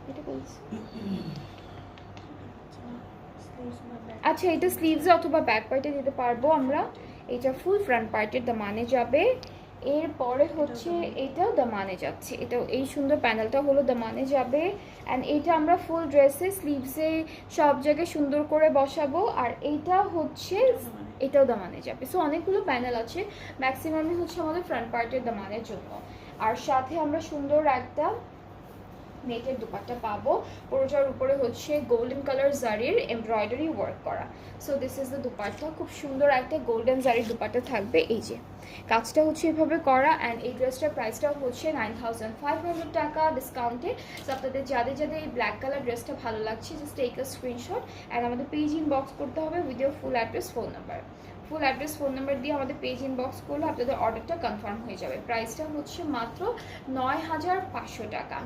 এটা বলছি আচ্ছা, এটা স্লিভসে অথবা ব্যাক পার্টে দিতে পারবো আমরা। এটা ফুল ফ্রন্ট পার্টের দামানে যাবে। এরপরে হচ্ছে এটাও দামানে যাচ্ছে, এটাও এই সুন্দর প্যানেলটা হলো দামানে যাবে। অ্যান্ড এইটা আমরা ফুল ড্রেসে স্লিভসে সব জায়গায় সুন্দর করে বসাবো। আর এইটা হচ্ছে এটাও দামানে যাবে। সো অনেকগুলো প্যানেল আছে, ম্যাক্সিমামই হচ্ছে আমাদের ফ্রন্ট পার্টের দামানের জন্য। আর সাথে আমরা সুন্দর একটা নেটের দুপাট্টা পাবো, পুরোটার উপরে হচ্ছে গোল্ডেন কালার জারির এমব্রয়ডারি ওয়ার্ক করা। So this is the dupatta, খুব সুন্দর একটা গোল্ডেন জারির দুপাট্টা থাকবে। এই যে কাজটা হচ্ছে এভাবে করা। অ্যান্ড এই ড্রেসটার প্রাইসটা হচ্ছে 9500 টাকা ডিসকাউন্টে। সো আপনাদের যাদের যাদের এই ব্ল্যাক কালার ড্রেসটা ভালো লাগছে, just take a screenshot and আমাদের পেজ ইনবক্স করতে হবে with your full address phone number. Full address phone number দিয়ে আমাদের পেজ ইনবক্স করলে আপনাদের অর্ডারটা কনফার্ম হয়ে যাবে। প্রাইসটা হচ্ছে মাত্র 9500 টাকা।